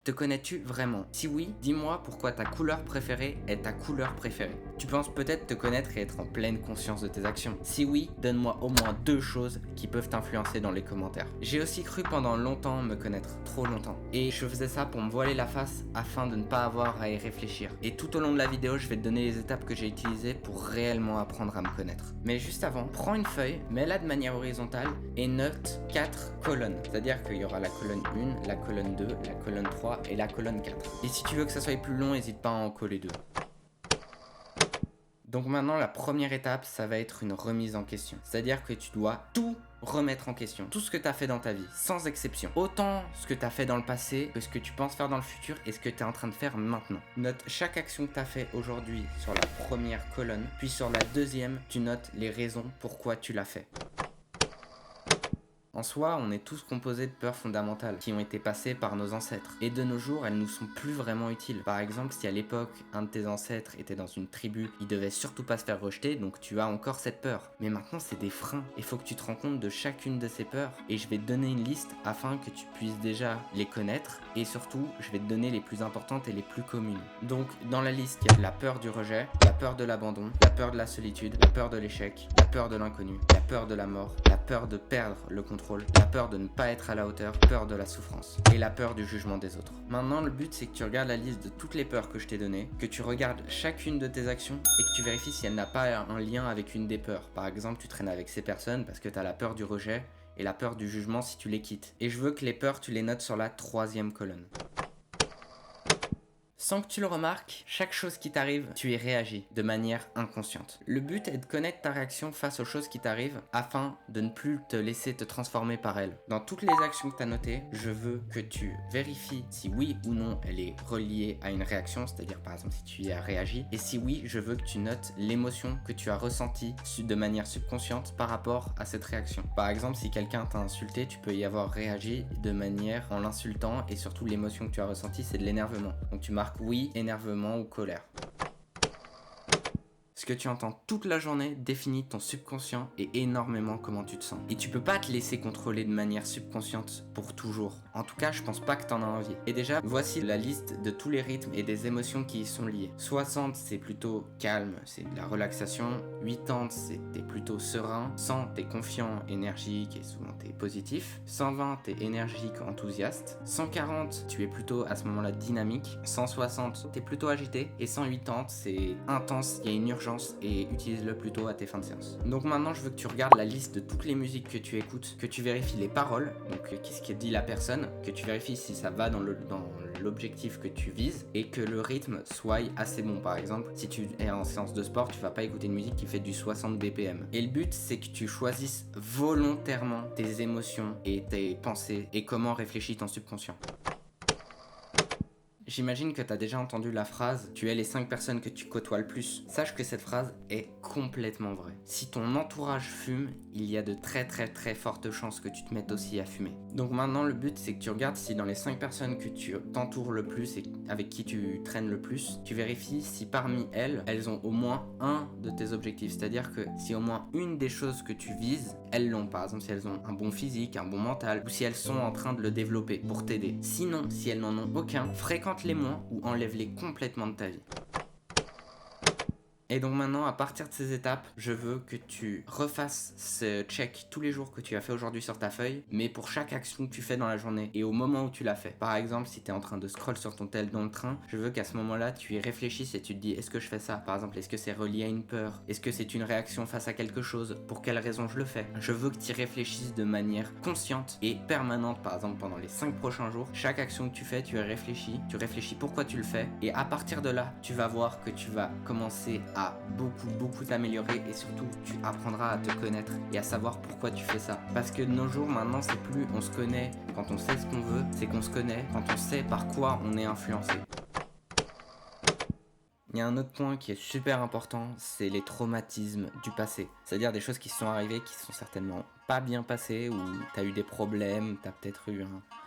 Te connais-tu vraiment? Si oui, dis-moi pourquoi ta couleur préférée est ta couleur préférée. Tu penses peut-être te connaître et être en pleine conscience de tes actions. Si oui, donne-moi au moins 2 choses qui peuvent t'influencer dans les commentaires. J'ai aussi cru pendant longtemps me connaître, trop longtemps. Et je faisais ça pour me voiler la face afin de ne pas avoir à y réfléchir. Et tout au long de la vidéo, je vais te donner les étapes que j'ai utilisées pour réellement apprendre à me connaître. Mais juste avant, prends une feuille, mets-la de manière horizontale et note 4 colonnes. C'est-à-dire qu'il y aura la colonne 1, la colonne 2, la colonne 3 et la colonne 4. Et si tu veux que ça soit plus long, n'hésite pas à en coller 2. Donc maintenant, la première étape, ça va être une remise en question. C'est-à-dire que tu dois tout remettre en question. Tout ce que tu as fait dans ta vie, sans exception. Autant ce que tu as fait dans le passé que ce que tu penses faire dans le futur et ce que tu es en train de faire maintenant. Note chaque action que tu as fait aujourd'hui sur la première colonne, puis sur la deuxième, tu notes les raisons pourquoi tu l'as fait. En soi, on est tous composés de peurs fondamentales qui ont été passées par nos ancêtres. Et de nos jours, elles nous sont plus vraiment utiles. Par exemple, si à l'époque, un de tes ancêtres était dans une tribu, il devait surtout pas se faire rejeter, donc tu as encore cette peur. Mais maintenant, c'est des freins. Il faut que tu te rends compte de chacune de ces peurs. Et je vais te donner une liste afin que tu puisses déjà les connaître. Et surtout, je vais te donner les plus importantes et les plus communes. Donc, dans la liste, il y a la peur du rejet, la peur de l'abandon, la peur de la solitude, la peur de l'échec, la peur de l'inconnu, la peur de la mort, la peur de perdre le contrôle, la peur de ne pas être à la hauteur, peur de la souffrance et la peur du jugement des autres. Maintenant, le but c'est que tu regardes la liste de toutes les peurs que je t'ai données, que tu regardes chacune de tes actions et que tu vérifies si elle n'a pas un lien avec une des peurs. Par exemple, tu traînes avec ces personnes parce que tu as la peur du rejet et la peur du jugement si tu les quittes. Et je veux que les peurs, tu les notes sur la 3e colonne. Sans que tu le remarques, chaque chose qui t'arrive, tu y réagis de manière inconsciente. Le but est de connaître ta réaction face aux choses qui t'arrivent afin de ne plus te laisser te transformer par elles. Dans toutes les actions que tu as notées, je veux que tu vérifies si oui ou non elle est reliée à une réaction, c'est-à-dire par exemple si tu y as réagi. Et si oui, je veux que tu notes l'émotion que tu as ressentie de manière subconsciente par rapport à cette réaction. Par exemple, si quelqu'un t'a insulté, tu peux y avoir réagi de manière en l'insultant et surtout l'émotion que tu as ressentie, c'est de l'énervement. Donc tu marques oui, énervement ou colère. Ce que tu entends toute la journée définit ton subconscient et énormément comment tu te sens. Et tu peux pas te laisser contrôler de manière subconsciente pour toujours. En tout cas, je pense pas que t'en as envie. Et déjà, voici la liste de tous les rythmes et des émotions qui y sont liées. 60, c'est plutôt calme, c'est de la relaxation. 80, t'es plutôt serein. 100, t'es confiant, énergique et souvent t'es positif. 120, t'es énergique, enthousiaste. 140, tu es plutôt à ce moment-là dynamique. 160, t'es plutôt agité. Et 180, c'est intense, il y a une urgence et utilise-le plutôt à tes fins de séance. Donc maintenant, je veux que tu regardes la liste de toutes les musiques que tu écoutes, que tu vérifies les paroles, donc qu'est-ce que dit la personne, que tu vérifies si ça va dans l'objectif que tu vises et que le rythme soit assez bon. Par exemple, si tu es en séance de sport, tu vas pas écouter une musique qui fait du 60 BPM. Et le but, c'est que tu choisisses volontairement tes émotions et tes pensées et comment réfléchit ton subconscient. J'imagine que tu as déjà entendu la phrase « Tu es les 5 personnes que tu côtoies le plus ». Sache que cette phrase est complètement vraie. Si ton entourage fume, il y a de très fortes chances que tu te mettes aussi à fumer. Donc maintenant, le but, c'est que tu regardes si dans les 5 personnes que tu t'entoures le plus et avec qui tu traînes le plus, tu vérifies si parmi elles, elles ont au moins un de tes objectifs. C'est-à-dire que si au moins une des choses que tu vises, elles l'ont. Par exemple, si elles ont un bon physique, un bon mental, ou si elles sont en train de le développer pour t'aider. Sinon, si elles n'en ont aucun, fréquente-les moins ou enlève-les complètement de ta vie. Et donc maintenant, à partir de ces étapes, je veux que tu refasses ce check tous les jours que tu as fait aujourd'hui sur ta feuille, mais pour chaque action que tu fais dans la journée et au moment où tu l'as fait. Par exemple, si tu es en train de scroll sur ton tel dans le train, je veux qu'à ce moment-là, tu y réfléchisses et tu te dis, est-ce que je fais ça? Par exemple, est-ce que c'est relié à une peur? Est-ce que c'est une réaction face à quelque chose? Pour quelle raison je le fais? Je veux que tu y réfléchisses de manière consciente et permanente. Par exemple, pendant les 5 prochains jours, chaque action que tu fais, tu y réfléchis pourquoi tu le fais, et à partir de là, tu vas voir que tu vas commencer à beaucoup t'améliorer et surtout tu apprendras à te connaître et à savoir pourquoi tu fais ça. Parce que de nos jours maintenant, c'est plus on se connaît quand on sait ce qu'on veut, c'est qu'on se connaît quand on sait par quoi on est influencé. Il y a un autre point qui est super important, c'est les traumatismes du passé. C'est-à-dire des choses qui sont arrivées qui sont certainement pas bien passé, où t'as eu des problèmes, t'as peut-être eu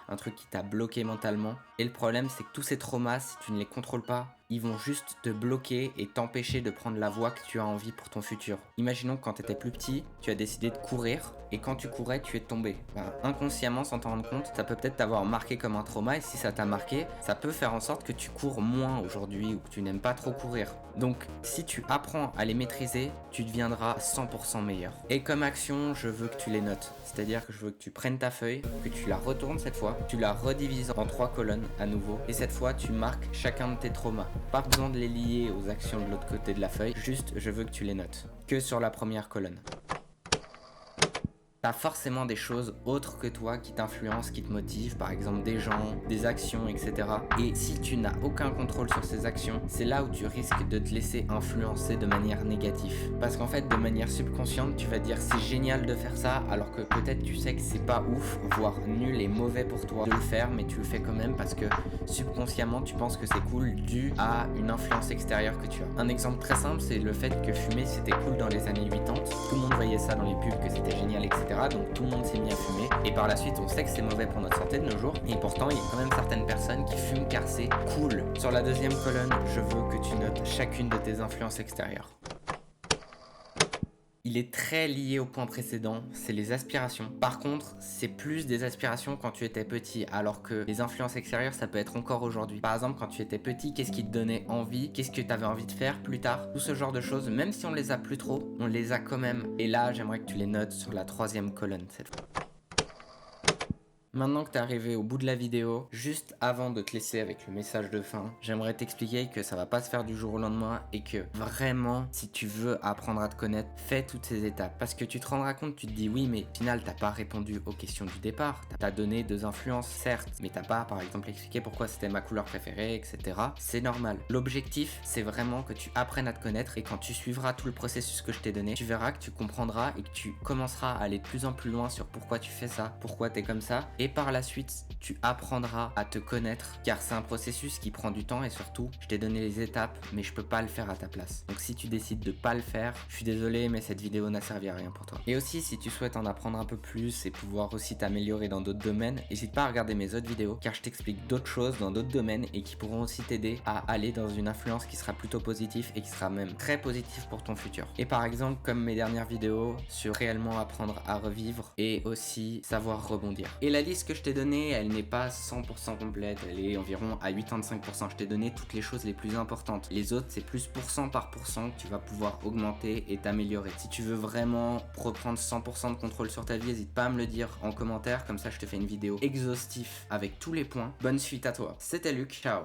un truc qui t'a bloqué mentalement. Et le problème, c'est que tous ces traumas, si tu ne les contrôles pas, ils vont juste te bloquer et t'empêcher de prendre la voie que tu as envie pour ton futur. Imaginons que quand tu étais plus petit, tu as décidé de courir et quand tu courais, tu es tombé. Inconsciemment, sans t'en rendre compte, ça peut peut-être t'avoir marqué comme un trauma et si ça t'a marqué, ça peut faire en sorte que tu cours moins aujourd'hui ou que tu n'aimes pas trop courir. Donc, si tu apprends à les maîtriser, tu deviendras 100% meilleur. Et comme action, je veux que tu les notes. C'est-à-dire que je veux que tu prennes ta feuille, que tu la retournes cette fois, tu la redivises en 3 colonnes à nouveau et cette fois, tu marques chacun de tes traumas. Pas besoin de les lier aux actions de l'autre côté de la feuille, juste je veux que tu les notes. Que sur la première colonne. T'as forcément des choses autres que toi qui t'influencent, qui te motivent, par exemple des gens, des actions, etc. Et si tu n'as aucun contrôle sur ces actions, c'est là où tu risques de te laisser influencer de manière négative. Parce qu'en fait, de manière subconsciente, tu vas dire c'est génial de faire ça, alors que peut-être tu sais que c'est pas ouf, voire nul et mauvais pour toi de le faire, mais tu le fais quand même parce que subconsciemment, tu penses que c'est cool dû à une influence extérieure que tu as. Un exemple très simple, c'est le fait que fumer c'était cool dans les années 80. Tout le monde voyait ça dans les pubs, que c'était génial, etc. Donc tout le monde s'est mis à fumer et par la suite on sait que c'est mauvais pour notre santé de nos jours et pourtant il y a quand même certaines personnes qui fument car c'est cool. Sur la deuxième colonne, je veux que tu notes chacune de tes influences extérieures. Il est très lié au point précédent, c'est les aspirations. Par contre, c'est plus des aspirations quand tu étais petit, alors que les influences extérieures, ça peut être encore aujourd'hui. Par exemple, quand tu étais petit, qu'est-ce qui te donnait envie? Qu'est-ce que tu avais envie de faire plus tard? Tout ce genre de choses, même si on les a plus trop, on les a quand même. Et là, j'aimerais que tu les notes sur la troisième colonne cette fois. Maintenant que t'es arrivé au bout de la vidéo, juste avant de te laisser avec le message de fin, j'aimerais t'expliquer que ça va pas se faire du jour au lendemain et que vraiment, si tu veux apprendre à te connaître, fais toutes ces étapes. Parce que tu te rendras compte, tu te dis oui, mais au final, t'as pas répondu aux questions du départ. T'as donné 2 influences, certes, mais t'as pas, par exemple, expliqué pourquoi c'était ma couleur préférée, etc. C'est normal. L'objectif, c'est vraiment que tu apprennes à te connaître et quand tu suivras tout le processus que je t'ai donné, tu verras que tu comprendras et que tu commenceras à aller de plus en plus loin sur pourquoi tu fais ça, pourquoi t'es comme ça. Et par la suite, tu apprendras à te connaître car c'est un processus qui prend du temps et surtout, je t'ai donné les étapes mais je peux pas le faire à ta place. Donc si tu décides de pas le faire, je suis désolé mais cette vidéo n'a servi à rien pour toi. Et aussi si tu souhaites en apprendre un peu plus et pouvoir aussi t'améliorer dans d'autres domaines, n'hésite pas à regarder mes autres vidéos car je t'explique d'autres choses dans d'autres domaines et qui pourront aussi t'aider à aller dans une influence qui sera plutôt positive et qui sera même très positive pour ton futur. Et par exemple comme mes dernières vidéos sur réellement apprendre à revivre et aussi savoir rebondir. Et la liste que je t'ai donnée, elle n'est pas 100% complète, elle est environ à 85%. Je t'ai donné toutes les choses les plus importantes. Les autres, c'est plus pourcent par pourcent que tu vas pouvoir augmenter et t'améliorer. Si tu veux vraiment reprendre 100% de contrôle sur ta vie, n'hésite pas à me le dire en commentaire, comme ça je te fais une vidéo exhaustive avec tous les points. Bonne suite à toi. C'était Luc, ciao.